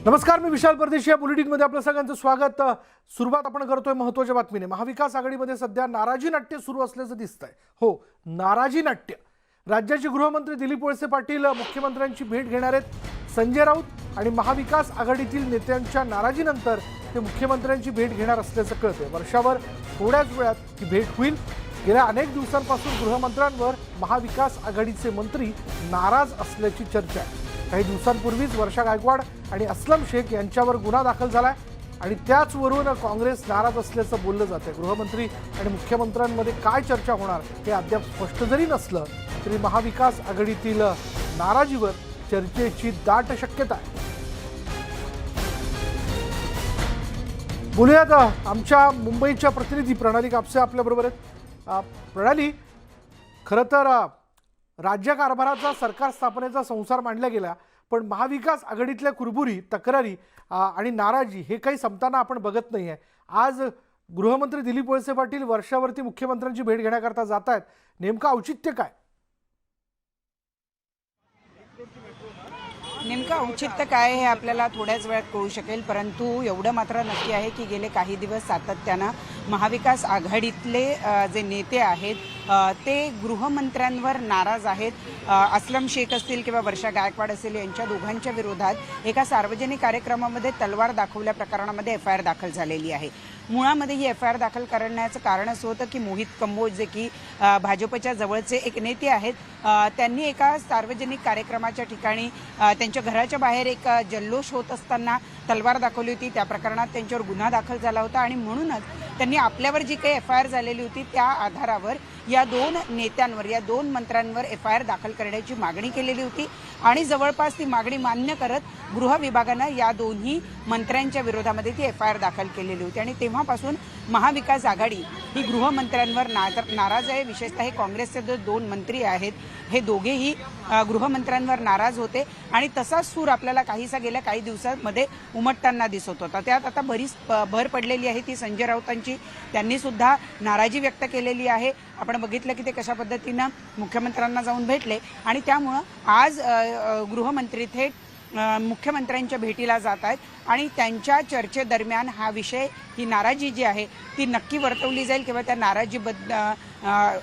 नमस्कार, मी विशाल परदेशी. या बुलेटिनमध्ये आपलं सगळ्यांचं स्वागत. सुरुवात आपण करतोय महत्त्वाच्या बातमीने. महाविकास आघाडीमध्ये सध्या नाराजी नाट्य सुरू असल्याचं दिसतंय. हो, नाराजी नाट्य. राज्याचे गृहमंत्री दिलीप वळसे पाटील मुख्यमंत्र्यांची भेट घेणार आहेत. संजय राऊत आणि महाविकास आघाडीतील नेत्यांच्या नाराजीनंतर ते मुख्यमंत्र्यांची भेट घेणार असल्याचं कळतंय. वर्षावर थोड्याच वेळात ही भेट होईल. गेल्या अनेक दिवसांपासून गृहमंत्र्यांवर महाविकास आघाडीचे मंत्री नाराज असल्याची चर्चा आहे. काही दिवसांपूर्वीच वर्षा गायकवाड आणि असलम शेख यांच्यावर गुन्हा दाखल झालाय आणि त्याचवरून काँग्रेस नाराज असल्याचं बोललं जातंय. गृहमंत्री आणि मुख्यमंत्र्यांमध्ये काय चर्चा होणार हे अद्याप स्पष्ट जरी नसलं तरी महाविकास आघाडीतील नाराजीवर चर्चेची दाट शक्यता आहे. बोलूयात आमच्या मुंबईच्या प्रतिनिधी प्रणाली कापसे आपल्याबरोबर आहेत. प्रणाली, खरं तर राज्यकारभाराचा सरकार स्थापनेचा संसार मांडला गेला, पण महाविकास आघाडीतल्या कुरबुरी, तक्रारी आणि नाराजी हे काही संपताना आपण बघत नाही आहे. आज गृहमंत्री दिलीप वळसे पाटील वर्षावरती मुख्यमंत्र्यांची भेट घेण्याकरता जात आहेत. नेमकं औचित्य काय? नेमकं औचित्य काय हे आपल्याला थोड्याच वेळात कळू शकेल, परंतु एवढं मात्र नक्की आहे की गेले काही दिवस सातत्यानं महाविकास आघाडीतले जे नेते आहेत ते गृहमंत्र्यांवर नाराज आहेत. असलम शेख असतील किंवा वर्षा गायकवाड असेल यांच्या दोघांच्या विरोधात एका सार्वजनिक कार्यक्रमामध्ये तलवार दाखवल्या प्रकरणामध्ये FIR दाखल झालेली आहे. मुळामध्ये ही FIR दाखल करण्याचं कारण असं होतं की मोहित कंबोज, जे की भाजपच्या जवळचे एक नेते आहेत, त्यांनी एका सार्वजनिक कार्यक्रमाच्या ठिकाणी त्यांच्या घराच्या बाहेर एक जल्लोष होत असताना तलवार दाखवली होती. त्या प्रकरणात त्यांच्यावर गुन्हा दाखल झाला होता आणि म्हणूनच त्यांनी आपल्यावर जी काही FIR झालेली होती त्या आधारावर या दोन नेत्यांवर, या दोन मंत्र्यांवर FIR दाखल करण्याची मागणी केलेली होती आणि जवळपास ती मागणी मान्य करत गृह विभागानं या दोन्ही मंत्र्यांच्या विरोधामध्ये ती FIR दाखल केलेली होती आणि तेव्हापासून महाविकास आघाडी ही गृहमंत्र्यांवर नाराज आहे. विशेषतः हे काँग्रेसचे जे दोन मंत्री आहेत हे दोघेही गृहमंत्र्यांवर नाराज होते आणि तसाच सूर आपल्याला काहीसा गेल्या काही दिवसांमध्ये उमटताना दिसत होता. त्यात आता बरीच भर पडलेली आहे ती संजय राऊतांची. त्यांनी सुद्धा नाराजी व्यक्त केलेली आहे. आपण बघितलं की ते कशा पद्धतीनं मुख्यमंत्र्यांना जाऊन भेटले आणि त्यामुळं आज गृहमंत्री थेट मुख्यमंत्र्यांच्या भेटीला जात आहेत आणि त्यांच्या चर्चेदरम्यान हा विषय, ही नाराजी जी आहे ती नक्की वर्तवली जाईल किंवा त्या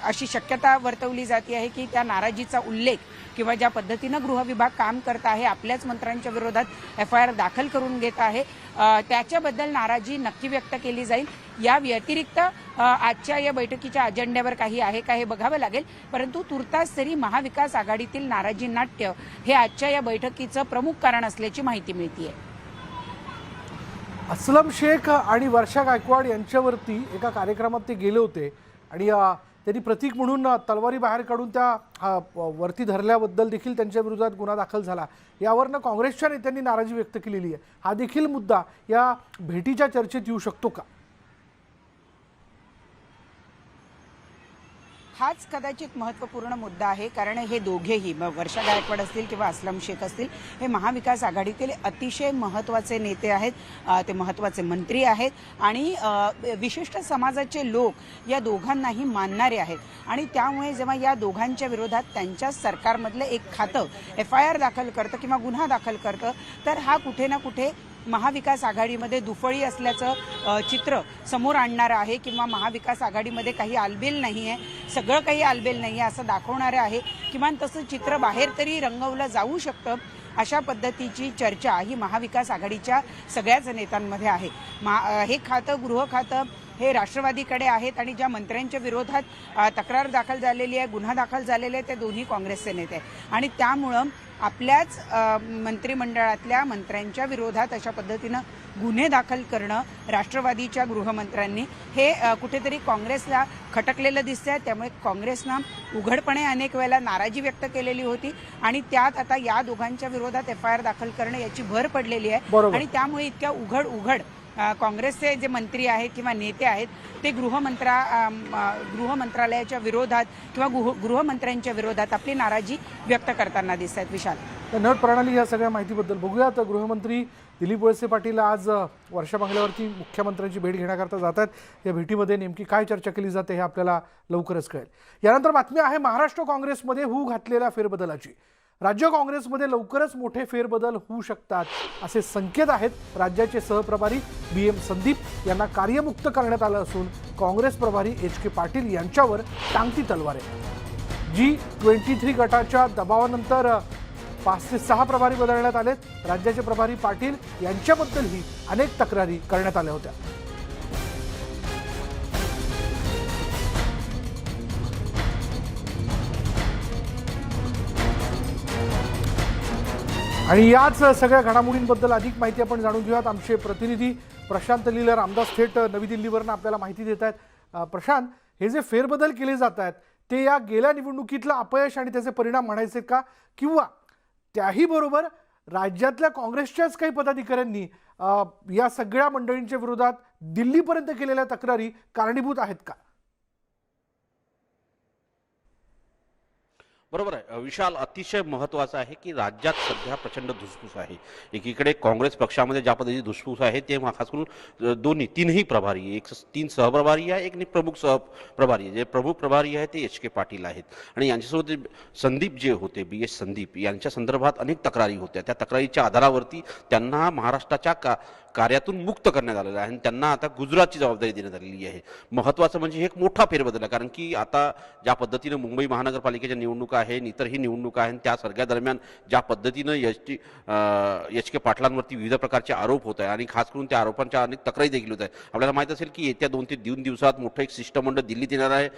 अशी शक्यता वर्तवली जाते आहे की त्या नाराजीचा उल्लेख किंवा ज्या पद्धतीनं गृह विभाग काम करत आहे, आपल्याच मंत्र्यांच्या विरोधात FIR दाखल करून घेत आहे, त्याच्याबद्दल नाराजी नक्की व्यक्त केली जाईल. या व्यतिरिक्त आजच्या या बैठकीच्या अजेंड्यावर काही आहे का हे बघावं लागेल, परंतु तुर्तास तरी महाविकास आघाडीतील नाराजी नाट्य हे आजच्या या बैठकीचं प्रमुख कारण असल्याची माहिती मिळते. असलम शेख आणि वर्षा गायकवाड यांच्यावरती एका कार्यक्रमात ते गेले होते आणि त्यांनी प्रतीक म्हणून तलवारी बाहेर काढून त्या वरती धरल्याबद्दल देखील त्यांच्या विरोधात गुन्हा दाखल झाला. यावरनं काँग्रेसच्या नेत्यांनी नाराजी व्यक्त केलेली आहे. हा देखील मुद्दा या भेटीच्या चर्चेत येऊ शकतो का? हाच कदाचित महत्त्वपूर्ण मुद्दा आहे, कारण हे दोघेही, वर्षा गायकवाड असतील किंवा असलम शेख असतील, हे महाविकास आघाडीतील अतिशय महत्त्वाचे नेते आहेत, ते महत्त्वाचे मंत्री आहेत आणि विशिष्ट समाजाचे लोक या दोघांनाही मानणारे आहेत आणि त्यामुळे जेव्हा या दोघांच्या विरोधात त्यांच्या सरकारमधलं एक खातं FIR दाखल करतं किंवा गुन्हा दाखल करतं, तर हा कुठे ना कुठे महाविकास आघाडीमध्ये दुफळी असल्याचं चित्र समोर आणणारं आहे किंवा महाविकास आघाडीमध्ये काही आलबेल नाही आहे, सगळं काही आलबेल नाही आहे असं दाखवणारं आहे. किमान तसं चित्र बाहेर तरी रंगवलं जाऊ शकतं. अशा पद्धतीची चर्चा ही महाविकास आघाडीच्या सगळ्याच नेत्यांमध्ये आहे. हे खातं, गृह खातं हे राष्ट्रवादीकडे आहेत आणि ज्या मंत्र्यांच्या विरोधात तक्रार दाखल झालेली आहे, गुन्हा दाखल झालेले आहे, ते दोन्ही काँग्रेसचे नेते आहेत आणि त्यामुळं आपल्याच मंत्रिमंडळातल्या मंत्र्यांच्या विरोधात अशा पद्धतीनं गुन्हे दाखल करणं राष्ट्रवादीच्या गृहमंत्र्यांनी हे कुठेतरी काँग्रेसला खटकलेलं दिसतंय. त्यामुळे काँग्रेसनं उघडपणे अनेक वेळेला नाराजी व्यक्त केलेली होती आणि त्यात आता या दोघांच्या विरोधात FIR दाखल करणं याची भर पडलेली आहे आणि त्यामुळे इतक्या उघड काँग्रेसचे जे मंत्री आहेत किंवा नेते आहेत ते गृहमंत्रालयाच्या विरोधात किंवा गृहमंत्र्यांच्या विरोधात आपली नाराजी व्यक्त करताना दिसत आहेत. विशाल, धन्यवाद प्रणाली या सगळ्या माहितीबद्दल. बघूयात, गृहमंत्री दिलीप वळसे पाटील आज वर्षा बंगल्यावरती मुख्यमंत्र्यांची भेट घेण्याकरता जात आहेत. या भेटीमध्ये नेमकी काय चर्चा केली जाते हे आपल्याला लवकरच कळेल. यानंतर बातमी आहे महाराष्ट्र काँग्रेसमध्ये हू घातलेल्या फेरबदलाची. राज्य काँग्रेसमध्ये लवकरच मोठे फेरबदल होऊ शकतात असे संकेत आहेत। राज्याचे सहप्रभारी BM संदीप यांना कार्यमुक्त करण्यात आलं असून काँग्रेस प्रभारी HK पाटील यांच्यावर टांगती तलवार आहे। G23 गटाच्या दबावानंतर 5 ते 6 प्रभारी बदलण्यात आलेत। राज्याचे प्रभारी पाटील यांच्याबद्दलही अनेक तक्रारी करण्यात आल्या होत्या। आणि याच सगळ्या घडामोडींबद्दल अधिक माहिती आपण जाणून घेऊयात। आमचे प्रतिनिधी प्रशांत लीला रामदास थेट नवी दिल्लीवरून आपल्याला माहिती देत आहेत। प्रशांत, हे जे फेरबदल केले जात आहेत ते या गेल्या निवडणुकीतलं अपयश आणि त्याचे परिणाम म्हणायचे का, किंवा त्याही बरोबर राज्यातल्या काँग्रेसच्याच काही पदाधिकाऱ्यांनी या सगळ्या मंडळींच्या विरोधात दिल्लीपर्यंत केलेल्या तक्रारी कारणीभूत आहेत का? बरोबर आहे विशाल, अतिशय महत्त्वाचं आहे की राज्यात सध्या प्रचंड धुसफूस आहे। एकीकडे काँग्रेस पक्षामध्ये ज्या पद्धतीची धुसफूस आहे ते खास करून तीनही प्रभारी, एक 3 सहप्रभारी आहे, एक प्रमुख सहप्रभारी आहे। जे प्रमुख प्रभारी आहे ते HK पाटील आहेत आणि यांच्यासोबत संदीप जे होते, BS संदीप, यांच्या संदर्भात अनेक तक्रारी होत्या। त्या तक्रारीच्या आधारावरती त्यांना महाराष्ट्राच्या कार्यातून मुक्त करण्यात आलेलं आहे आणि त्यांना आता गुजरातची जबाबदारी देण्यात आलेली आहे। महत्त्वाचं म्हणजे एक मोठा फेरबदल आहे, कारण की आता ज्या पद्धतीनं मुंबई महानगरपालिकेच्या निवडणुका आहे, इतरही निवडणुका आहेत, त्या सगळ्या दरम्यान ज्या पद्धतीनं HK पाटलांवरती विविध प्रकारचे आरोप होत आहे आणि खास करून त्या आरोपांच्या अनेक तक्रारी देखील होत आहे। आपल्याला माहित असेल की येत्या 2 ते 3 दिवसात मोठं एक शिष्टमंडळ दिल्लीत येणार आहे।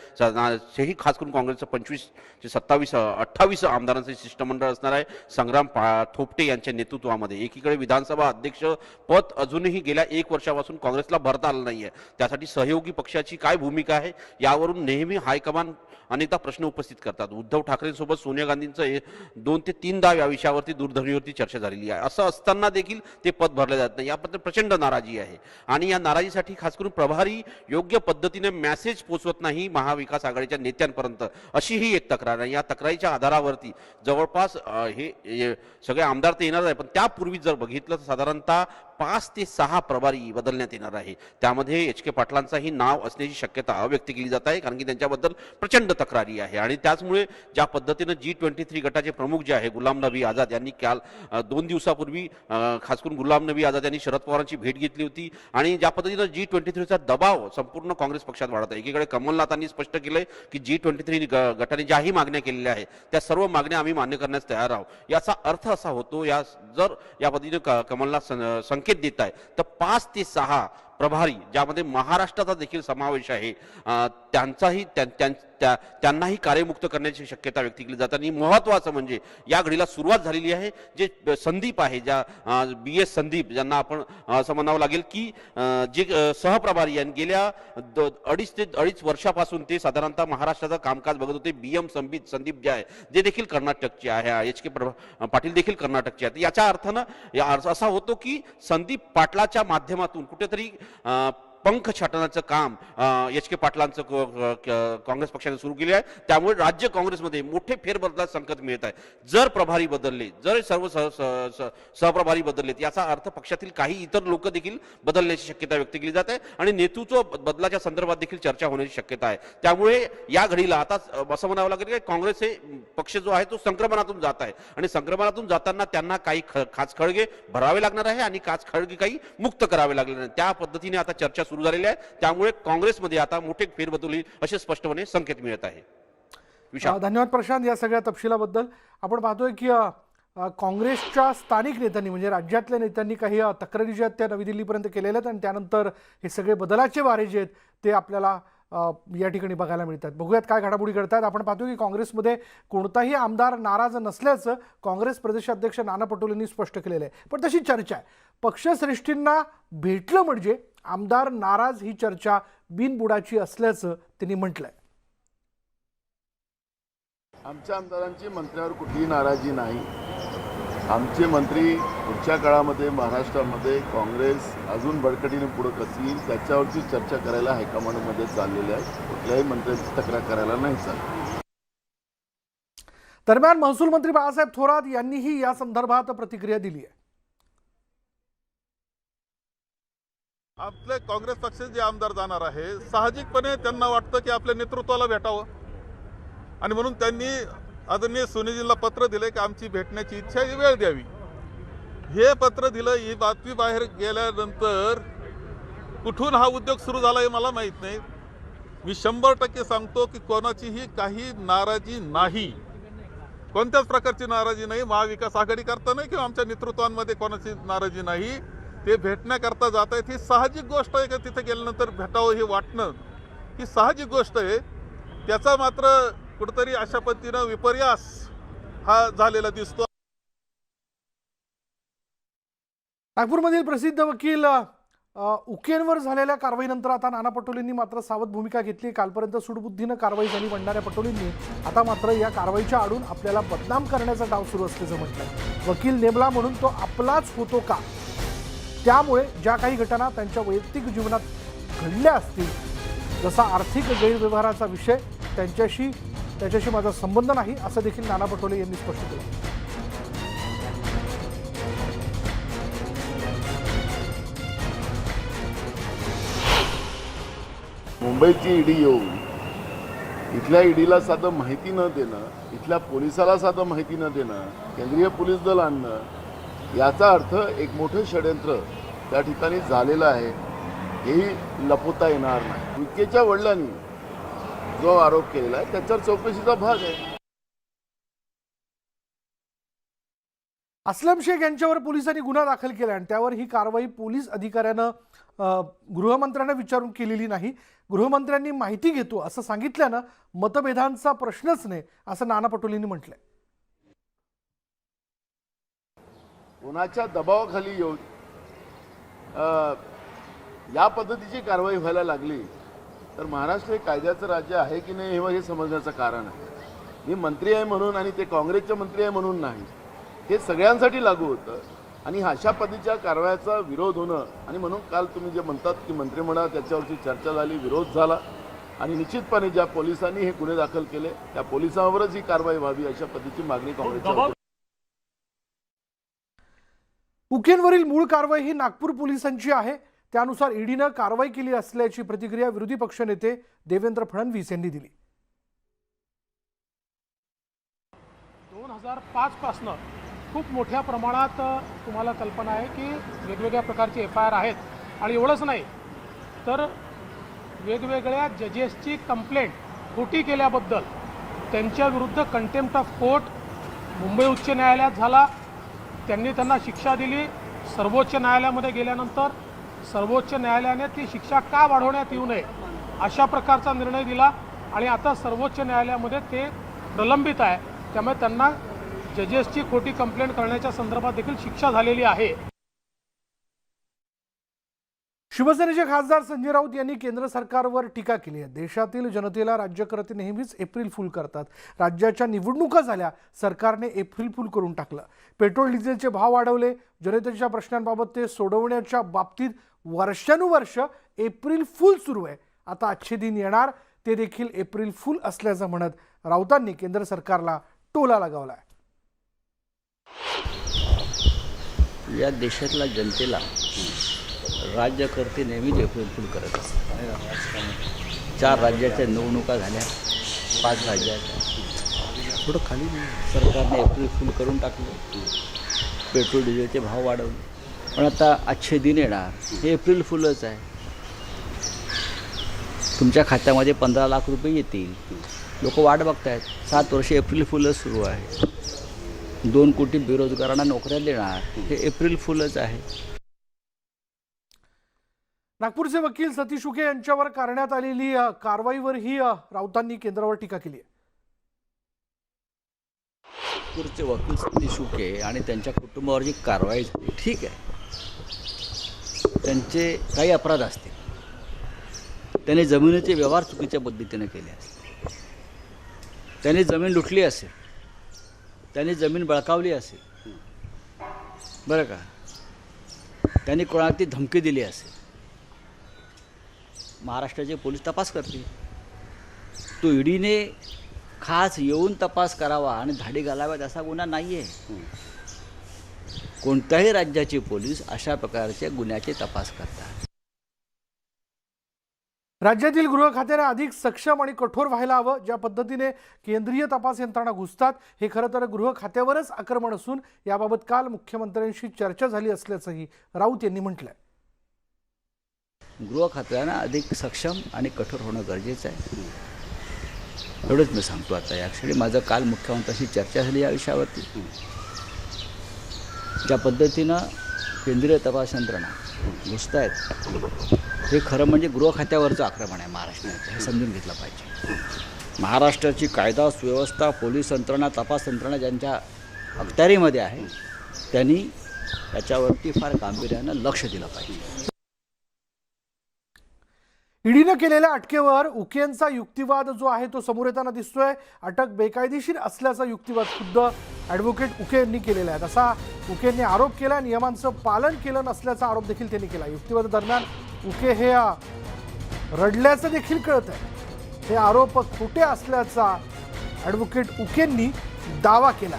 हेही खास करून काँग्रेसचं 25 ते 28 आमदारांचे शिष्टमंडळ असणार आहे संग्राम थोपटे यांच्या नेतृत्वामध्ये। एकीकडे विधानसभा अध्यक्ष पद अजूनही गेल्या 1 वर्षापासून काँग्रेसला भरता आलं नाहीये। त्यासाठी सहयोगी पक्षाची काय भूमिका आहे यावरून नेहमी हायकमान अनेकदा प्रश्न उपस्थित करतात। उद्धव ठाकरेंसोबत सोनिया गांधींचं 2 ते 3दा या विषयावरती दूरध्वनीवरती चर्चा झालेली आहे। असं असताना देखील ते पद भरले जात नाही, याबद्दल प्रचंड नाराजी आहे आणि या नाराजीसाठी खास करून प्रभारी योग्य पद्धतीने मेसेज पोहोचवत नाही महाविकास आघाडीच्या नेत्यांपर्यंत, अशी ही एक तक्रार आहे। या तक्रारीच्या आधारावरती जवळपास हे सगळे आमदार तर येणार आहे, पण त्यापूर्वी जर बघितलं तर साधारणतः 5 ते 6 प्रभारी बदलण्यात येणार आहे। त्यामध्ये HK पाटलांचाही नाव असण्याची शक्यता व्यक्त केली जात आहे, कारण की त्यांच्याबद्दल प्रचंड तक्रारी आहे। आणि त्याचमुळे ज्या पद्धतीनं G23 गटाचे प्रमुख जे आहे गुलाम नबी आझाद यांनी काल 2 दिवसापूर्वी खास करून गुलाम नबी आझाद यांनी शरद पवारांची भेट घेतली होती आणि ज्या पद्धतीनं G23चा दबाव संपूर्ण काँग्रेस पक्षात वाढत आहे। एकीकडे कमलनाथांनी स्पष्ट केलंय की G23 गटाने ज्याही मागण्या केलेल्या आहेत त्या सर्व मागण्या आम्ही मान्य करण्यास तयार आहोत। याचा अर्थ असा होतो, जर या पद्धतीने कमलनाथ संकेत देत आहे तर 5 ते 6 प्रभारी ज्यामध्ये महाराष्ट्राचा देखील समावेश आहे त्यांचाही त्यांनाही कार्यमुक्त करण्याची शक्यता व्यक्त केली जाते। आणि महत्त्वाचं म्हणजे या घडीला सुरुवात झालेली आहे। जे संदीप आहे, ज्या BS संदीप ज्यांना आपण असं म्हणावं लागेल की जे सहप्रभारी यांनी गेल्या 2.5 वर्षापासून ते साधारणतः महाराष्ट्राचं कामकाज बघत होते। BM संदीप जे आहे जे देखील कर्नाटकचे आहे, HK पाटील देखील कर्नाटकचे आहेत। याच्या अर्थानं असा होतो की संदीप पाटलाच्या माध्यमातून कुठेतरी पंख छाटण्याचं काम HK पाटलांचं काँग्रेस पक्षाने सुरू केले आहे। त्यामुळे राज्य काँग्रेसमध्ये मोठे फेरबदलाचे संकेत मिळत आहे। जर प्रभारी बदलले, जर सर्व सहप्रभारी बदललेत, याचा अर्थ पक्षातील काही इतर लोक देखील बदलण्याची शक्यता व्यक्त केली जाते आणि नेतृत्व बदलाच्या संदर्भात देखील चर्चा होण्याची शक्यता आहे। त्यामुळे या घडीला आता असं म्हणावं लागेल की काँग्रेस हे पक्ष जो आहे तो संक्रमणातून जात आहे आणि संक्रमणातून जाताना त्यांना काही खाच खळगे भरावे लागणार आहे आणि खाच खळगे काही मुक्त करावे लागणार आहे। त्या पद्धतीने आता चर्चा सुरू झालेली आहे। त्यामुळे काँग्रेसमध्ये आता मोठे फेरबदल होईल असे स्पष्टपणे संकेत मिळत आहे। धन्यवाद प्रशांत या सगळ्या तपशिलाबद्दल। आपण पाहतोय की काँग्रेसच्या स्थानिक नेत्यांनी म्हणजे राज्यातल्या नेत्यांनी काही तक्रारी ज्या आहेत त्या नवी दिल्लीपर्यंत केलेल्या आहेत आणि त्यानंतर हे सगळे बदलाचे वारे जे आहेत ते आपल्याला या ठिकाणी बघायला मिळतात। बघूयात काय घडामोडी घडतात। आपण पाहतो की काँग्रेसमध्ये कोणताही आमदार नाराज नसल्याचं काँग्रेस प्रदेशाध्यक्ष नाना पटोलेंनी स्पष्ट केलेलं आहे, पण तशी चर्चा आहे पक्षश्रेष्ठींना भेटलं म्हणजे आमदार नाराज ही चर्चा बिनबुडाची असल्याचं त्यांनी म्हटलंय। आमच्या आमदारांची मंत्र्यावर कुठलीही नाराजी नाही। आमचे मंत्री पुढच्या काळामध्ये महाराष्ट्रामध्ये काँग्रेस अजून बळकटीने पुढे कशी येईल त्याच्यावरची चर्चा करायला हायकमांडमध्ये चाललेली आहे। कुठल्याही मंत्र्यांची तक्रार करायला नाही चालली। दरम्यान महसूल मंत्री बाळासाहेब थोरात यांनीही या संदर्भात प्रतिक्रिया दिली आहे। आपले काँग्रेस पक्षाचे जे आमदार जाणार आहे साहजिकपणे त्यांना वाटतं की आपल्या नेतृत्वाला भेटावं आणि म्हणून त्यांनी आदरणीय सुनीजींना पत्र दिले की आमची भेटण्याची इच्छा आहे, वेळ द्यावी. हे पत्र दिलं, ही बातमी बाहेर गेल्यानंतर कुठून हा उद्योग सुरू झाला हे मला माहीत नाही. मी 100% सांगतो की कोणाचीही काही नाराजी नाही, कोणत्याच प्रकारची नाराजी नाही. महाविकास आघाडी करता नाही किंवा आमच्या नेतृत्वांमध्ये कोणाची नाराजी नाही. ते भेटण्याकरता जात आहेत, ही साहजिक गोष्ट आहे. का तिथे गेल्यानंतर भेटावं हे वाटणं ही साहजिक गोष्ट आहे. त्याचा मात्र कुठेतरी अशा पद्धतीनं विपर्यास हा झालेला दिसतो. नागपूरमधील प्रसिद्ध वकील उकेनवर झालेल्या कारवाईनंतर आता नाना पटोलेंनी मात्र सावध भूमिका घेतली. कालपर्यंत सूडबुद्धीनं कारवाई झाली म्हणणाऱ्या पटोलेंनी आता मात्र या कारवाईच्या आडून आपल्याला बदनाम करण्याचा डाव सुरू असल्याचं म्हटलंय. वकील नेमला म्हणून तो आपलाच होतो का, त्यामुळे ज्या काही घटना त्यांच्या वैयक्तिक जीवनात घडल्या असतील, जसा आर्थिक गैरव्यवहाराचा विषय, त्याच्याशी माझा संबंध नाही, असं देखील नाना पटोले यांनी स्पष्ट केलं. मुंबईची ईडी येऊन इथल्या ईडीला साधं माहिती न देणं, इथल्या पोलिसाला साधं माहिती न देणं, केंद्रीय पोलीस दल आणणं, याचा अर्थ एक मोठं षडयंत्र त्या ठिकाणी झालेलं आहे, हेही लपवता येणार नाही. विकेच्या वडिलांनी जो आरोप केलेला आहे त्याच्यावर चौकशीचा भाग आहे. असलम शेख यांच्यावर पोलिसांनी गुन्हा दाखल केला आणि त्यावर ही कारवाई पोलीस अधिकाऱ्यानं गृहमंत्र्यांना विचारून केलेली नाही. गृहमंत्र्यांनी माहिती घेतो असं सांगितल्यानं मतभेदांचा प्रश्नच नाही, असं नाना पटोलेंनी म्हटलंय. कोणाच्या दबावाखाली येऊन या पद्धतीची कारवाई व्हायला लागली तर महाराष्ट्र हे कायद्याचं राज्य आहे की नाही हे समजण्याचं कारण आहे. मी मंत्री आहे म्हणून आणि ते काँग्रेसचे मंत्री आहे म्हणून नाही, हे सगळ्यांसाठी लागू होतं. आणि अशा पद्धतीच्या कारवायाचा विरोध होणं, आणि म्हणून काल तुम्ही जे म्हणतात की मंत्रिमंडळात त्याच्यावरची चर्चा झाली, विरोध झाला, आणि निश्चितपणे ज्या पोलिसांनी हे गुन्हे दाखल केले त्या पोलिसांवरच ही कारवाई व्हावी अशा पद्धतीची मागणी काँग्रेसच्या होती. उकेनवरील मूळ कारवाई ही नागपूर पोलिसांची आहे, त्यानुसार ईडीनं कारवाई केली असल्याची प्रतिक्रिया विरोधी पक्षनेते देवेंद्र फडणवीस यांनी दिली. 2005 पासनं खूप मोठ्या प्रमाणात तुम्हाला कल्पना आहे की वेगवेगळ्या प्रकारचे FIR आहेत. आणि एवढंच नाही तर वेगवेगळ्या जजेसची कंप्लेंट खोटी केल्याबद्दल त्यांच्या विरुद्ध कंटेम्प्ट ऑफ कोर्ट मुंबई उच्च न्यायालयात झाला. त्यांनी त्यांना शिक्षा दिली. सर्वोच्च न्यायालयामध्ये गेल्यानंतर सर्वोच्च न्यायालयाने ती शिक्षा का वाढवण्यात येऊ नये अशा प्रकारचा निर्णय दिला. आणि आता सर्वोच्च न्यायालयामध्ये ते प्रलंबित आहे. त्यामुळे त्यांना जजेसची खोटी कंप्लेंट करण्याच्या संदर्भात देखील शिक्षा झालेली आहे. शिवसेनेचे खासदार संजय राऊत यांनी केंद्र सरकारवर टीका केली आहे. देशातील जनतेला राज्यकर्ते नेहमीच एप्रिल फूल करतात. राज्याच्या निवडणुका झाल्या, सरकारने एप्रिल फूल करून टाकलं. पेट्रोल डिझेलचे भाव वाढवले. जनतेच्या प्रश्नांबाबत ते सोडवण्याच्या बाबतीत वर्षानुवर्ष एप्रिल फूल सुरू आहे. आता अच्छे दिन येणार, ते देखील एप्रिल फूल असल्याचं म्हणत राऊतांनी केंद्र सरकारला टोला लगावला आहे. या देशातल्या जनतेला राज्यकर्ते नेहमीच एप्रिल फूल करत असतात. 4 राज्याच्या निवडणुका झाल्या, 5 राज्याच्या, थोडं खाली सरकारने एप्रिल फूल करून टाकलं. पेट्रोल डिझेलचे भाव वाढवले. पण आता अच्छे दिन येणार हे एप्रिल फूलच आहे. तुमच्या खात्यामध्ये 15 लाख रुपये येतील. लोक वाट बघतायत. 7 वर्षे एप्रिल फूलच सुरू आहे. 2 कोटी बेरोजगारांना नोकऱ्या देणार हे एप्रिल फूलच आहे. नागपूरचे वकील सतीश उके यांच्यावर करण्यात आलेली कारवाईवरही राऊतांनी केंद्रावर टीका केली आहे. नागपूरचे वकील सतीश उके आणि त्यांच्या कुटुंबावर जी कारवाई झाली, ठीक आहे, त्यांचे काही अपराध असतील. त्यांनी जमिनीचे व्यवहार चुकीच्या पद्धतीने केले असतील. त्यांनी जमीन लुटली असेल, त्यांनी जमीन बळकावली असेल, बरं का, त्यांनी कोणाला ती धमकी दिली असेल. महाराष्ट्राचे पोलीस तपास करतील. तो ईडीने खास येऊन तपास करावा आणि धाडी घालाव्यात असा गुन्हा नाही आहे. कोणत्याही राज्याचे पोलीस अशा प्रकारच्या गुन्ह्याचे तपास करतात. राज्यातील गृह खात्याने अधिक सक्षम आणि कठोर व्हायला हवं. ज्या पद्धतीने केंद्रीय तपास यंत्रणा घुसतात हे खरं तर गृह खात्यावरच आक्रमण असून याबाबत काल मुख्यमंत्र्यांशी चर्चा झाली असल्याचंही राऊत यांनी म्हटलंय. गृह खात्यानं अधिक सक्षम आणि कठोर होणं गरजेचं आहे. एवढंच मी सांगतो. आता या क्षणी माझं काल मुख्यमंत्र्यांशी चर्चा झाली या विषयावरती. ज्या पद्धतीनं केंद्रीय तपास यंत्रणा घुसत आहेत हे खरं म्हणजे गृह खात्यावरचं आक्रमण आहे महाराष्ट्राचं. हे समजून घेतलं पाहिजे. महाराष्ट्राची कायदा सुव्यवस्था, पोलीस यंत्रणा, तपास यंत्रणा ज्यांच्या अखत्यारीमध्ये आहे त्यांनी त्याच्यावरती फार गांभीर्यानं लक्ष दिलं पाहिजे. ईडीनं केलेल्या अटकेवर उकेंचा युक्तिवाद जो आहे तो समोर येताना दिसतोय. अटक बेकायदेशीर असल्याचा युक्तिवाद खुद्द ॲडव्होकेट उके यांनी केलेला आहे. तसा उकेंनी आरोप केला. नियमांचं पालन केलं नसल्याचा आरोप देखील त्यांनी केला. युक्तिवादादरम्यान उके हे रडल्याचं देखील कळत आहे. हे आरोप खोटे असल्याचा ॲडव्होकेट उकेंनी दावा केला.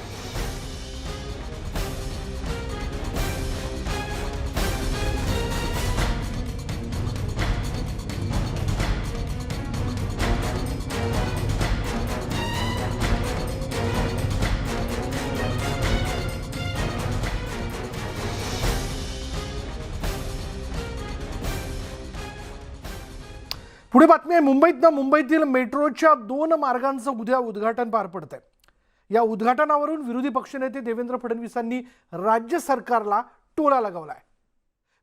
पुढे बातमी आहे मुंबईतील मेट्रोच्या 2 मार्गांचं उद्या उद्घाटन पार पडतंय. या उद्घाटनावरून विरोधी पक्षनेते देवेंद्र फडणवीसांनी राज्य सरकारला टोला लगावलाय.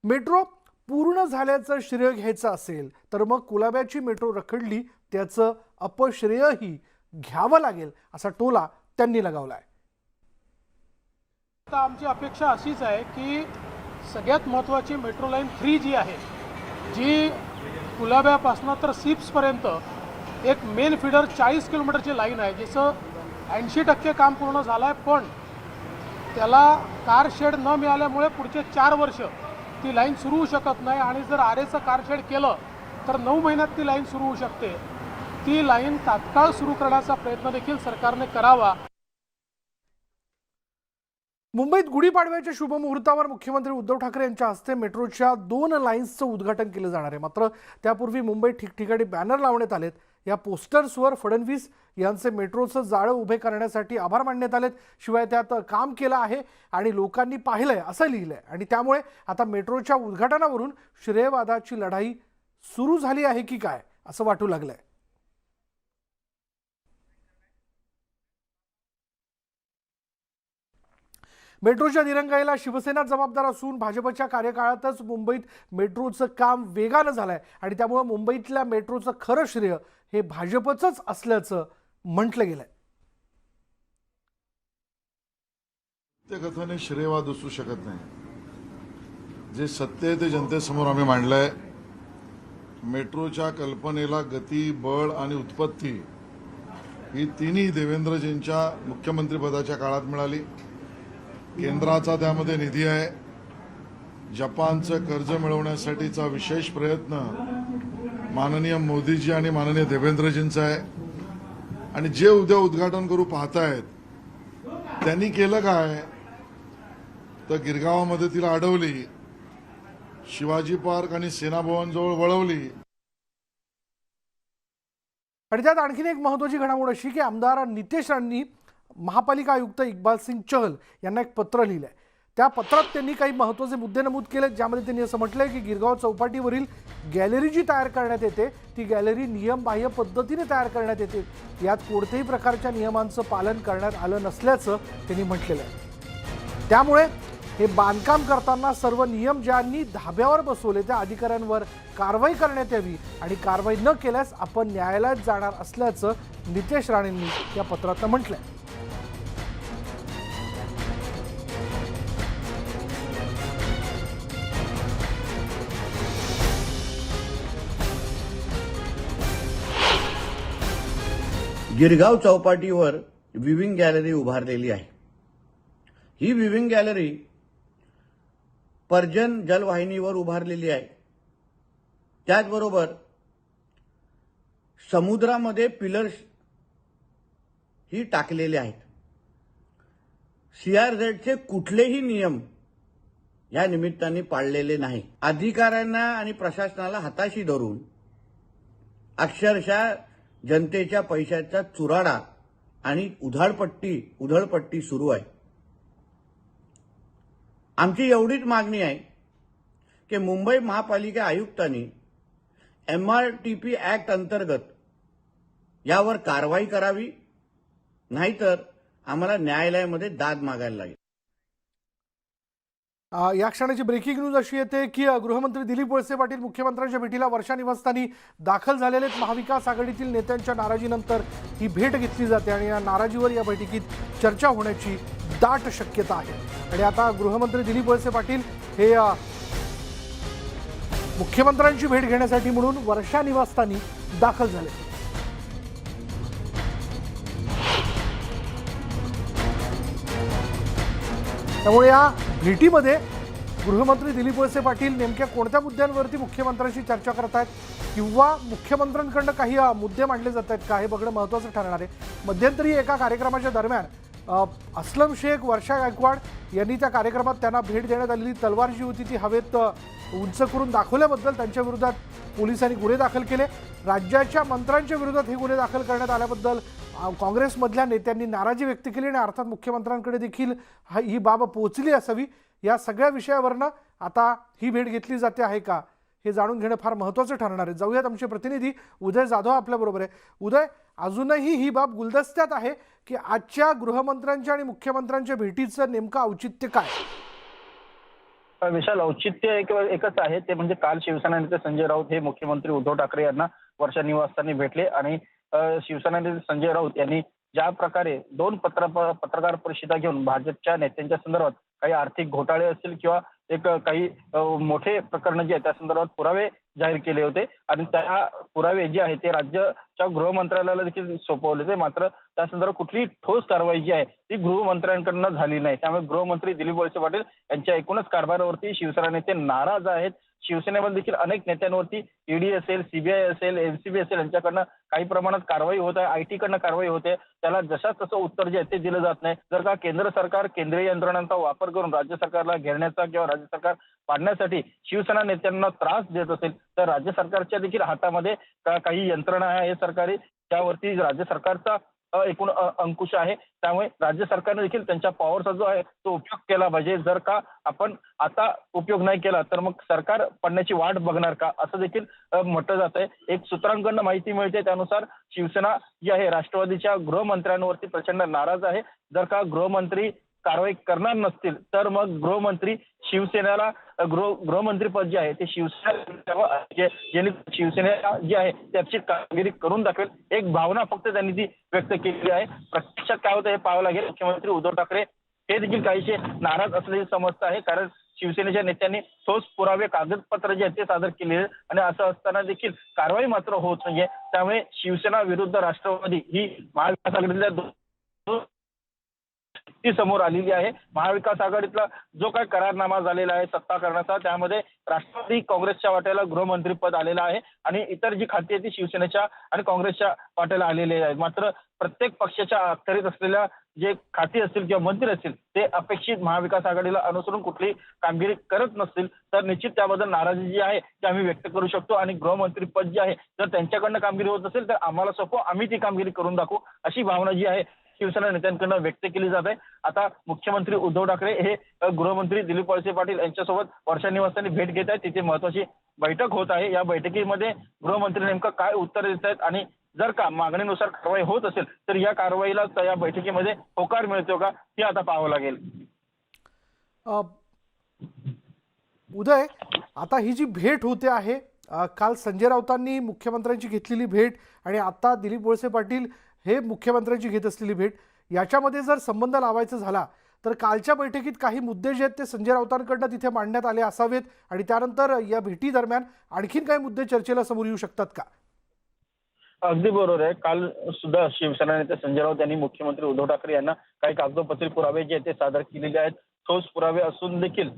मेट्रो पूर्ण झाल्याचं श्रेय घ्यायचं असेल तर मग कुलाब्याची मेट्रो रखडली त्याचं अपश्रेयही घ्यावं लागेल असा टोला त्यांनी लगावलाय. आता आमची अपेक्षा अशीच आहे की सगळ्यात महत्त्वाची मेट्रो लाईन 3 जी आहे, जी कुलाब्यापासून तर सिप्सपर्यंत एक मेन फीडर 40 किलोमीटरची लाईन आहे, जिचं 80% काम पूर्ण झालं आहे. पण त्याला कार शेड न मिळाल्यामुळे पुढचे 4 वर्ष ती लाईन सुरू होऊ शकत नाही. आणि जर आरेचं कार शेड केलं तर 9 महिन्यात ती लाईन सुरू होऊ शकते. ती लाईन तात्काळ सुरू करण्याचा प्रयत्न देखील सरकारने करावा. मुंबईत गुढीपाडव्याच्या शुभमुहूर्तावर मुख्यमंत्री उद्धव ठाकरे यांच्या हस्ते मेट्रोच्या 2 लाईन्सचं उद्घाटन केलं जाणार आहे. मात्र त्यापूर्वी मुंबईत ठिकठिकाणी बॅनर लावण्यात आलेत. या पोस्टर्सवर फडणवीस यांचे मेट्रोचं जाळं उभे करण्यासाठी आभार मानण्यात आलेत. शिवाय त्यात काम केलं आहे आणि लोकांनी पाहिलंय असं लिहिलंय. आणि त्यामुळे आता मेट्रोच्या उद्घाटनावरून श्रेयवादाची लढाई सुरू झाली आहे की काय असं वाटू लागलंय. मेट्रोच्या दिरंगाईला शिवसेना जबाबदार असून भाजपच्या कार्यकाळातच मुंबईत मेट्रोचं काम वेगानं झालंय आणि त्यामुळे मुंबईतल्या मेट्रोचं खरं श्रेय हे भाजपचंच असल्याचं म्हटलं गेलंय. त्या कथाने श्रेयवाद असू शकत नाही. जे सत्य आहे ते जनतेसमोर आम्ही मांडलंय. मेट्रोच्या कल्पनेला गती, बळ आणि उत्पत्ती ही तिन्ही देवेंद्रजींच्या मुख्यमंत्रीपदाच्या काळात मिळाली. केंद्राचा त्यामध्ये निधी आहे. जपानचं कर्ज मिळवण्यासाठीचा विशेष प्रयत्न माननीय मोदीजी आणि माननीय देवेंद्रजींचा आहे. आणि जे उद्या उद्घाटन करू पाहतायत त्यांनी केलं काय तर गिरगावामध्ये तिला अडवली, शिवाजी पार्क आणि सेना भवनजवळ वळवली. आणि त्यात आणखीन एक महत्त्वाची घडामोड अशी की आमदार नितेश राणेंनी महापालिका आयुक्त इक्बाल सिंग चहल यांना एक पत्र लिहिलंय. त्या पत्रात त्यांनी काही महत्त्वाचे मुद्दे नमूद केले, ज्यामध्ये त्यांनी असं म्हटलंय की गिरगाव चौपाटीवरील गॅलरी जी तयार करण्यात येते ती गॅलरी नियमबाह्य पद्धतीने तयार करण्यात येते. यात कोणत्याही प्रकारच्या नियमांचं पालन करण्यात आलं नसल्याचं त्यांनी म्हटलेलं आहे. त्यामुळे हे बांधकाम करताना सर्व नियम ज्यांनी धाब्यावर बसवले त्या अधिकाऱ्यांवर कारवाई करण्यात यावी आणि कारवाई न केल्यास आपण न्यायालयात जाणार असल्याचं नितेश राणेंनी या पत्रात म्हटलंय. गिरगाव चौपाटीवर विविंग गॅलरी उभारलेली आहे. ही विविंग गॅलरी पर्जन जलवाहिनीवर उभारलेली आहे. त्याचबरोबर समुद्रामध्ये पिलर्स ही टाकलेले आहेत. CRZचे कुठलेही नियम या निमित्ताने पाळलेले नाही. अधिकाऱ्यांना आणि प्रशासनाला हाताशी धरून अक्षरशः जनतेच्या पैशाचा चुराडा आणि उधळपट्टी सुरू आहे. आमची एवढीच मागणी आहे की मुंबई महापालिका आयुक्तांनी MRTP ऍक्ट अंतर्गत यावर कारवाई करावी, नाहीतर आम्हाला न्यायालयामध्ये दाद मागायला लागेल. या क्षणाची ब्रेकिंग न्यूज अशी येते की गृहमंत्री दिलीप वळसे पाटील मुख्यमंत्र्यांच्या भेटीला वर्षा निवासस्थानी दाखल झालेले आहेत. महाविकास आघाडीतील नेत्यांच्या नाराजीनंतर ही भेट घेतली जाते आणि या नाराजीवर या बैठकीत चर्चा होण्याची दाट शक्यता आहे. आणि आता गृहमंत्री दिलीप वळसे पाटील हे मुख्यमंत्र्यांची भेट घेण्यासाठी म्हणून वर्षा निवासस्थानी दाखल झाले. त्यामुळे या भेटीमध्ये गृहमंत्री दिलीप वळसे पाटील नेमक्या कोणत्या मुद्द्यांवरती मुख्यमंत्र्यांशी चर्चा करत आहेत किंवा मुख्यमंत्र्यांकडनं काही मुद्दे मांडले जात आहेत का हे बघणं महत्त्वाचं ठरणार आहे. मध्यंतरी एका कार्यक्रमाच्या दरम्यान अस्लम शेख, वर्षा गायकवाड यांनी त्या कार्यक्रमात त्यांना भेट देण्यात आलेली तलवार जी होती ती हवेत उंच करून दाखवल्याबद्दल त्यांच्या विरोधात पोलिसांनी गुन्हे दाखल केले. राज्याच्या मंत्र्यांच्या विरोधात हे गुन्हे दाखल करण्यात आल्याबद्दल काँग्रेसमधल्या नेत्यांनी नाराजी व्यक्त केली आणि अर्थात मुख्यमंत्र्यांकडे देखील ही बाब पोहोचली असावी. या सगळ्या विषयावरनं आता ही भेट घेतली जाते आहे का हे जाणून घेणं फार महत्त्वाचं ठरणार आहे. जाऊयात आमचे प्रतिनिधी उदय जाधव आपल्याबरोबर आहे. उदय, अजूनही ही बाब गुलदस्त्यात आहे की आजच्या गृहमंत्र्यांच्या आणि मुख्यमंत्र्यांच्या भेटीचं नेमकं औचित्य काय? विशाल, औचित्य एकच आहे, ते म्हणजे काल शिवसेना नेते संजय राऊत हे मुख्यमंत्री उद्धव ठाकरे यांना वर्षा निवासस्थानी भेटले आणि शिवसेना नेते संजय राऊत यांनी ज्या प्रकारे 2 पत्रकार परिषदा घेऊन भाजपच्या नेत्यांच्या संदर्भात काही आर्थिक घोटाळे असतील किंवा काही मोठे प्रकरण जे आहेत त्या संदर्भात पुरावे जाहीर केले होते आणि त्या पुरावे जे आहे ते राज्याच्या गृहमंत्रालयाला देखील सोपवले होते. मात्र त्या संदर्भात कुठलीही ठोस कारवाई जी आहे ती गृहमंत्र्यांकडनं झाली नाही. त्यामुळे गृहमंत्री दिलीप वळसे पाटील यांच्या एकूणच कारभारावरती शिवसेना नेते नाराज आहेत. शिवसेनेमध्ये देखील अनेक नेत्यांवरती ईडी असेल, सीबीआय असेल, एनसीबी असेल यांच्याकडनं काही प्रमाणात कारवाई होत आहे, IT कडनं कारवाई होते. त्याला जशा तसं उत्तर जे आहे ते दिलं जात नाही. जर का केंद्र सरकार केंद्रीय यंत्रणांचा वापर करून राज्य सरकारला घेरण्याचा किंवा राज्य सरकार पाडण्यासाठी शिवसेना नेत्यांना त्रास देत असेल तर राज्य सरकारच्या देखील हातामध्ये काही यंत्रणा आहे सरकारी, त्यावरती राज्य सरकारचा एकूण अंकुश आहे. त्यामुळे राज्य सरकारने देखील त्यांच्या पॉवरचा जो आहे तो उपयोग केला पाहिजे. जर का आपण आता उपयोग नाही केला तर मग सरकार पडण्याची वाट बघणार का, असं देखील म्हटलं जात आहे. एक सूत्रांकडनं माहिती मिळते त्यानुसार शिवसेना जी आहे राष्ट्रवादीच्या गृहमंत्र्यांवरती प्रचंड नाराज आहे. जर का गृहमंत्री कारवाई करणार नसतील तर मग गृहमंत्री शिवसेनेला गृहमंत्री पद जे आहे ते शिवसेना जी आहे त्याची कामगिरी करून दाखवेल, एक भावना फक्त त्यांनी ती व्यक्त केली आहे. प्रत्यक्षात काय होतं हे पाहावं लागेल. मुख्यमंत्री उद्धव ठाकरे हे देखील काहीसे नाराज असल्याची समजतं आहे, कारण शिवसेनेच्या नेत्यांनी ठोस पुरावे कागदपत्र जे आहेत ते सादर केले आणि असं असताना देखील कारवाई मात्र होत नाहीये. त्यामुळे शिवसेना विरुद्ध राष्ट्रवादी ही महाविकास आघाडीतल्या ती समोर आलेली आहे. महाविकास आघाडीतला जो काही करारनामा झालेला आहे सत्ता करण्याचा त्यामध्ये राष्ट्रवादी काँग्रेसच्या वाट्याला गृहमंत्री पद आलेलं आहे आणि इतर जी खाती आहेत ती शिवसेनेच्या आणि काँग्रेसच्या वाट्याला आलेले आहेत. मात्र प्रत्येक पक्षाच्या अखत्यारीत असलेल्या जे खाती असतील किंवा मंत्री असतील ते अपेक्षित महाविकास आघाडीला अनुसरून कुठली कामगिरी करत नसतील तर निश्चित त्याबद्दल नाराजी जी आहे ती आम्ही व्यक्त करू शकतो आणि गृहमंत्री पद जे आहे जर त्यांच्याकडनं कामगिरी होत असेल तर आम्हाला सोपं, आम्ही ती कामगिरी करून दाखवू, अशी भावना जी आहे शिवसेना नेत्यांकडून व्यक्त केली जात आहे. आता मुख्यमंत्री उद्धव ठाकरे हे गृहमंत्री दिलीप वळसे पाटील यांच्यासोबत वर्षा निवासस्थानी भेट घेत आहेत. तिथे महत्वाची बैठक होत आहे. या बैठकीमध्ये गृहमंत्री नेमकं काय उत्तर देत आहेत आणि जर का मागणीनुसार कारवाई होत असेल तर या कारवाईला या बैठकीमध्ये होकार मिळतो का हे आता पाहावं लागेल. उदय, आता ही जी भेट होते आहे, काल संजय राऊतांनी मुख्यमंत्र्यांची घेतलेली भेट आणि आता दिलीप वळसे पाटील हे मुख्यमंत्र्यांची घेत असलेली भेट, याच्यामध्ये जर संबंध लावायचा झाला तर कालच्या बैठकीत काही मुद्दे जे आहेत ते संजय राऊतांकडनं तिथे मांडण्यात आले असावेत आणि त्यानंतर या भेटी दरम्यान आणखीन काही मुद्दे चर्चेला समोर येऊ शकतात का? अगदी बरोबर आहे. काल सुद्धा शिवसेना नेते संजय राऊत यांनी मुख्यमंत्री उद्धव ठाकरे यांना काही कागदोपत्री पुरावे जे ते सादर केलेले आहेत. ठोस पुरावे असून देखील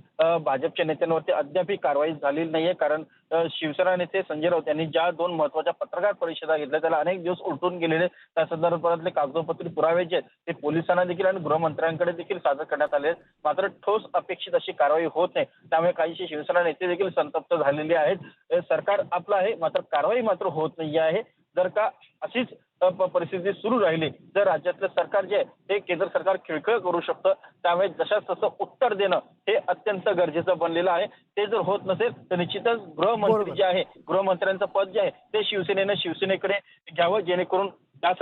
भाजपच्या नेत्यांवरती अद्यापही कारवाई झालेली नाहीये. कारण शिवसेना नेते संजय राऊत यांनी ज्या 2 महत्वाच्या पत्रकार परिषदा घेतल्या त्याला अनेक दिवस उलटून गेलेले, त्या संदर्भातले कागदोपत्री पुरावे जे आहेत ते पोलिसांना देखील आणि गृहमंत्र्यांकडे देखील सादर करण्यात आले आहेत. मात्र ठोस अपेक्षित अशी कारवाई होत नाही. त्यामुळे काहीशी शिवसेना नेते देखील संतप्त झालेले आहेत. सरकार आपलं आहे मात्र कारवाई मात्र होत नाही आहे. जर का अशीच परिस्थिती सुरू राहिली तर राज्यातलं सरकार जे आहे ते केंद्र सरकार खिळखिळ करू शकतं. त्यामुळे जशास तसं उत्तर देणं हे अत्यंत गरजेचं बनलेलं आहे. ते जर होत नसेल तर निश्चितच गृहमंत्री जे आहे, गृहमंत्र्यांचं पद जे आहे ते शिवसेनेनं शिवसेनेकडे घ्यावं, जेणेकरून त्या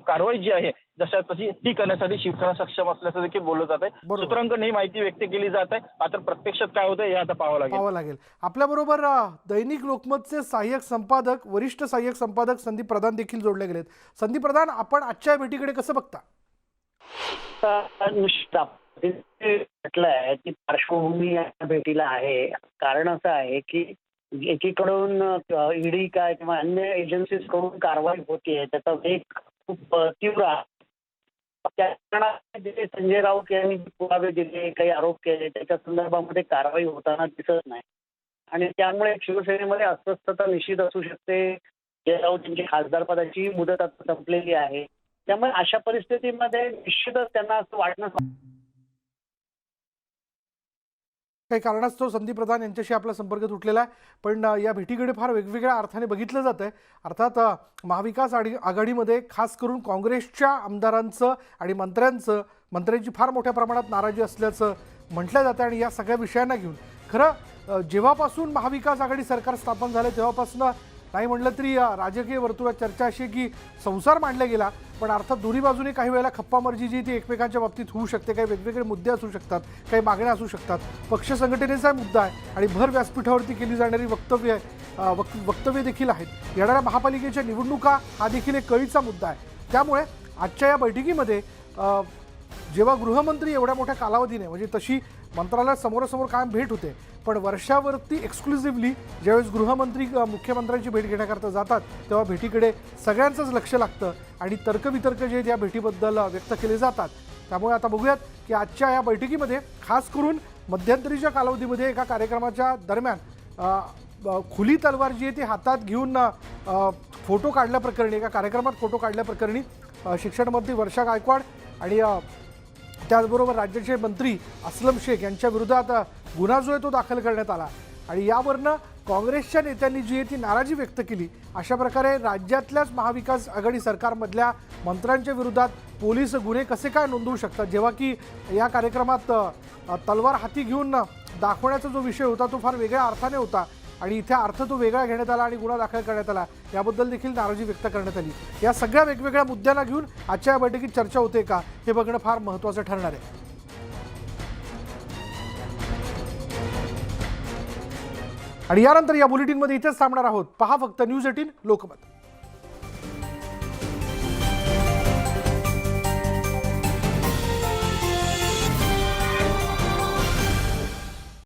कारवाई जी आहे जशा तशी ती करण्यासाठी शिवसेना सक्षम असल्याचं देखील बोललं जात आहे. सूत्रांकडून ही माहिती व्यक्त केली जात आहे. मात्र प्रत्यक्षात काय होतं हे आता पाहावं लागेल. आपल्या बरोबर दैनिक लोकमतचे सहाय्यक संपादक, वरिष्ठ सहाय्यक संपादक संदीप प्रधान देखील जोडले गेलेत. संदीप प्रधान, आपण आजच्या भेटीकडे कसं बघता? निश्चित म्हटलंय की पार्श्वभूमी या भेटीला आहे. कारण असं आहे की एकीकडून ईडी काय किंवा अन्य एजन्सीज कडून कारवाई होतीये, त्याचा वेग खूप तीव्र आहे. त्या कारणात जे संजय राऊत यांनी पुरावे दिले, काही आरोप केले, त्याच्या संदर्भामध्ये कारवाई होताना दिसत नाही आणि त्यामुळे शिवसेनेमध्ये अस्वस्थता निश्चित असू शकते. संजय राऊत यांची खासदारपदाची मुदत आता संपलेली आहे. त्यामुळे अशा परिस्थितीमध्ये निश्चितच त्यांना असं वाटणं काही कारणास्तव संदीप प्रधान यांच्याशी आपला संपर्क तुटलेला आहे. पण या भेटीकडे फार वेगवेगळ्या अर्थाने बघितलं जात आहे. अर्थात महाविकास आघाडीमध्ये खास करून काँग्रेसच्या आमदारांचं आणि मंत्र्यांची फार मोठ्या प्रमाणात नाराजी असल्याचं म्हटलं जातं. आणि या सगळ्या विषयांना घेऊन खरं जेव्हापासून महाविकास आघाडी सरकार स्थापन झालं तेव्हापासून नाही म्हटलं तरी राजकीय वर्तुळात चर्चा अशी आहे की संसार मांडला गेला, पण अर्थात दोन्ही बाजूने काही वेळेला खप्पामर्जी जी ती एकमेकांच्या बाबतीत होऊ शकते. काही वेगवेगळे मुद्दे असू शकतात, काही मागण्या असू शकतात. पक्ष संघटनेचा मुद्दा आहे आणि भर व्यासपीठावरती केली जाणारी वक्तव्य देखील आहेत. येणाऱ्या महापालिकेच्या निवडणुका हा देखील एक कळीचा मुद्दा आहे. त्यामुळे आजच्या या बैठकीमध्ये जेव्हा गृहमंत्री एवढ्या मोठ्या कालावधीने, म्हणजे तशी मंत्रालयात समोरासमोर कायम भेट होते, पण वर्षावरती एक्सक्लुझिव्हली ज्यावेळेस गृहमंत्री मुख्यमंत्र्यांची भेट घेण्याकरता जातात तेव्हा भेटीकडे सगळ्यांचंच लक्ष लागतं आणि तर्कवितर्क जे या भेटीबद्दल व्यक्त केले जातात. त्यामुळे आता बघूयात की आजच्या या बैठकीमध्ये खास करून मध्यंतरीच्या कालावधीमध्ये एका कार्यक्रमाच्या दरम्यान खुली तलवार जी आहे ती हातात घेऊन फोटो काढल्याप्रकरणी, एका कार्यक्रमात फोटो काढल्याप्रकरणी शिक्षण मंत्री वर्षा गायकवाड आणि त्याचबरोबर राज्याचे मंत्री अस्लम शेख यांच्या विरोधात गुन्हा जो आहे तो दाखल करण्यात आला. आणि यावरनं काँग्रेसच्या नेत्यांनी जी आहे ती नाराजी व्यक्त केली. अशा प्रकारे राज्यातल्याच महाविकास आघाडी सरकारमधल्या मंत्र्यांच्या विरोधात पोलीस गुन्हे कसे काय नोंदवू शकतात, जेव्हा की या कार्यक्रमात तलवार हाती घेऊन दाखवण्याचा जो विषय होता तो फार वेगळ्या अर्थाने होता आणि इथे अर्थ तो वेगळा घेण्यात आला आणि गुन्हा दाखल करण्यात आला, याबद्दल देखील नाराजी व्यक्त करण्यात आली. या सगळ्या वेगवेगळ्या मुद्द्यांना घेऊन आजच्या या बैठकीत चर्चा होते का हे बघणं फार महत्त्वाचं ठरणार आहे. आणि यानंतर या बुलेटिनमध्ये इथेच थांबणार आहोत. पहा फक्त न्यूज 18 लोकमत.